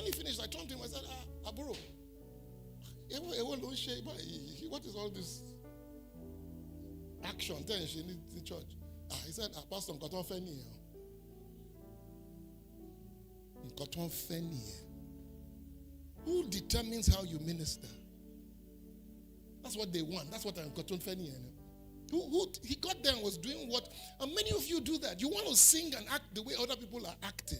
When he finished, I turned to him, I said, Aburo, what is all this action? Then she needs the church. He said, Pastor, who determines how you minister? That's what they want. That's what I'm who he got there and was doing what, and many of you do that. You want to sing and act the way other people are acting,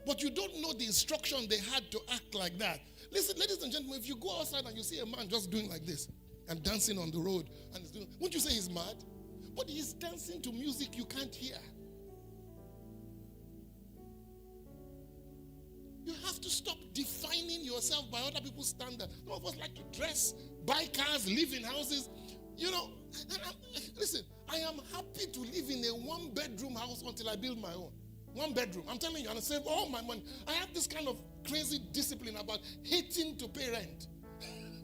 but you don't know the instruction they had to act like that. Listen, ladies and gentlemen, if you go outside and you see a man just doing like this and dancing on the road, and won't you say he's mad? But he's dancing to music you can't hear. You have to stop defining yourself by other people's standards. Some of us like to dress, buy cars, live in houses. You know, listen, I am happy to live in a one-bedroom house until I build my own. One bedroom. I'm telling you, and I save all my money. I have this kind of crazy discipline about hating to pay rent.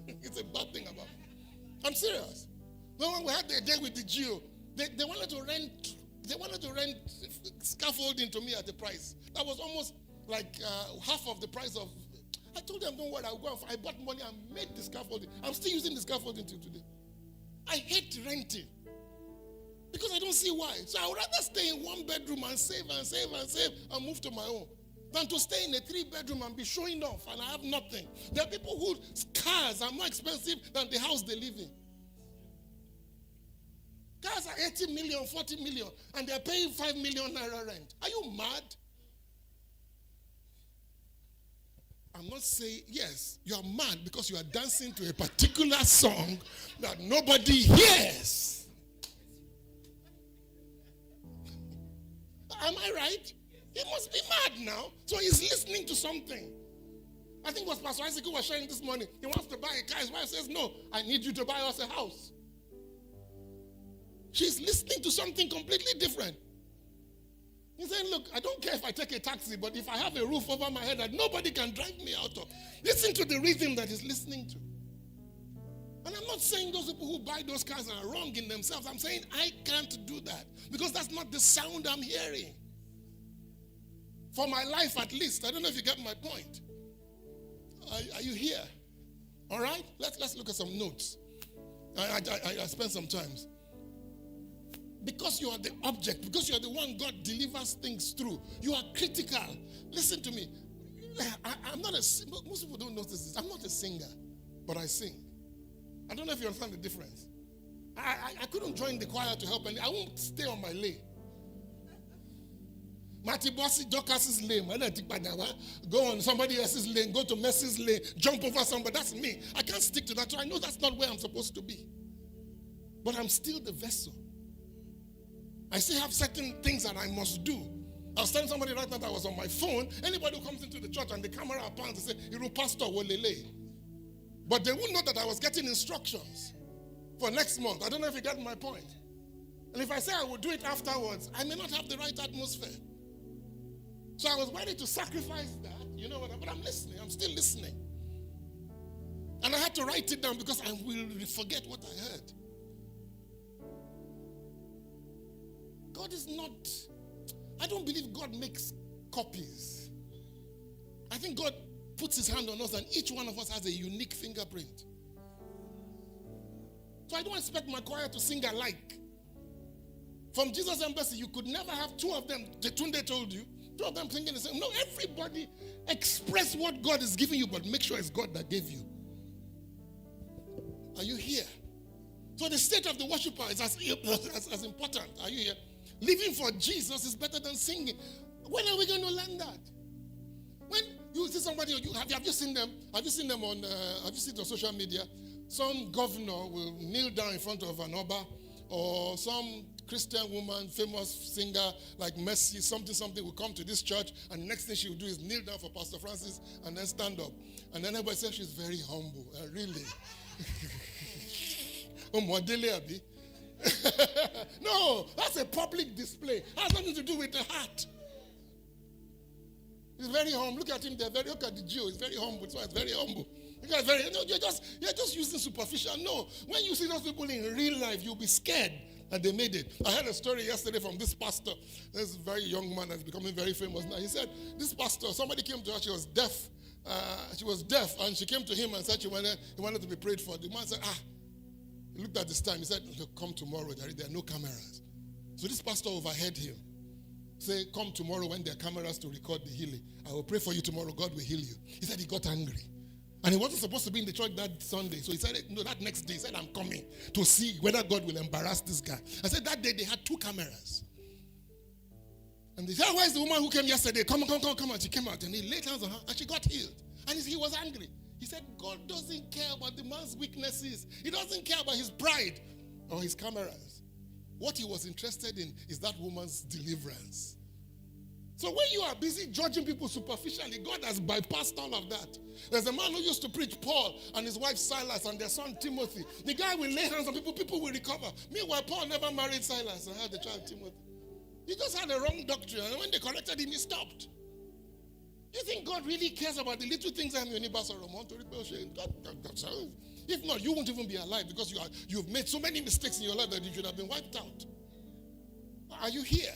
It's a bad thing about me. I'm serious. When we had the day with the Geo, they wanted to rent scaffolding to me at the price. That was almost like half of the price of. I told them, don't worry, I'll go. I bought money and made the scaffolding. I'm still using the scaffolding till today. I hate renting because I don't see why. So I would rather stay in one bedroom and save and move to my own than to stay in a 3-bedroom and be showing off and I have nothing. There are people whose cars are more expensive than the house they live in. Cars are 80 million, 40 million, and they're paying 5 million naira rent. Are you mad? I'm not saying, yes, you are mad because you are dancing to a particular song that nobody hears. Am I right? He must be mad now. So he's listening to something. I think what Pastor Isaac was sharing this morning. He wants to buy a car. His wife says, no, I need you to buy us a house. She's listening to something completely different. He's saying, look, I don't care if I take a taxi, but if I have a roof over my head that nobody can drive me out of, listen to the rhythm that he's listening to. And I'm not saying those people who buy those cars are wrong in themselves. I'm saying I can't do that because that's not the sound I'm hearing. For my life at least. I don't know if you get my point. Are you here? All right? Let's look at some notes. I spent some time. Because you are the object, because you are the one God delivers things through, you are critical. Listen to me. I'm not most people don't notice this. I'm not a singer, but I sing. I don't know if you understand the difference. I couldn't join the choir to help, and I won't stay on my lane. Matty Bossy, Dorcas's lane. Go on somebody else's lane, go to Mercy's lane, jump over somebody. That's me. I can't stick to that. So I know that's not where I'm supposed to be. But I'm still the vessel. I still have certain things that I must do. I was telling somebody right now that I was on my phone. Anybody who comes into the church and the camera pans, they say, "Iru pastor wolele." But they wouldn't know that I was getting instructions for next month. I don't know if you get my point. And if I say I will do it afterwards, I may not have the right atmosphere. So I was ready to sacrifice that, you know what? But I'm listening. I'm still listening. And I had to write it down because I will forget what I heard. God is not, I don't believe God makes copies. I think God puts his hand on us and each one of us has a unique fingerprint. So I don't expect my choir to sing alike. From Jesus Embassy, you could never have two of them, Tunde told you, two of them singing the same. No, everybody express what God is giving you, but make sure it's God that gave you. Are you here? So the state of the worshiper is as important. Are you here? Living for Jesus is better than singing. When are we going to learn that? When you see somebody, have you seen them? Have you seen them on? Have you seen it on social media? Some governor will kneel down in front of an Oba, or some Christian woman, famous singer like Mercy, something will come to this church, and the next thing she will do is kneel down for Pastor Francis and then stand up. And then everybody says she's very humble. Really? No, that's a public display. It has nothing to do with the heart. He's very humble. Look at him there. Look at the Jew. He's very humble. So it's very humble. You're just using superficial. No, when you see those people in real life, you'll be scared that they made it. I heard a story yesterday from this pastor. This very young man that's becoming very famous now. He said, this pastor, somebody came to us, he was deaf, she was deaf, and she came to him and said he wanted to be prayed for. The man said, he looked at this time. He said, look, come tomorrow. There are no cameras. So this pastor overheard him. Say, come tomorrow when there are cameras to record the healing. I will pray for you tomorrow. God will heal you. He said he got angry. And he wasn't supposed to be in the church that Sunday. So he said, no, that next day, he said, I'm coming to see whether God will embarrass this guy. I said, that day they had 2 cameras. And they said, where's the woman who came yesterday? Come on. And she came out and he laid hands on her and she got healed. And he was angry. He said, God doesn't care about the man's weaknesses. He doesn't care about his pride or his cameras. What he was interested in is that woman's deliverance. So when you are busy judging people superficially, God has bypassed all of that. There's a man who used to preach, Paul, and his wife Silas and their son Timothy. The guy will lay hands on people will recover. Meanwhile, Paul never married Silas and had the child Timothy. He just had a wrong doctrine, and when they corrected him, he stopped. You think God really cares about the little things? If not, you won't even be alive because you've made so many mistakes in your life that you should have been wiped out. Are you here?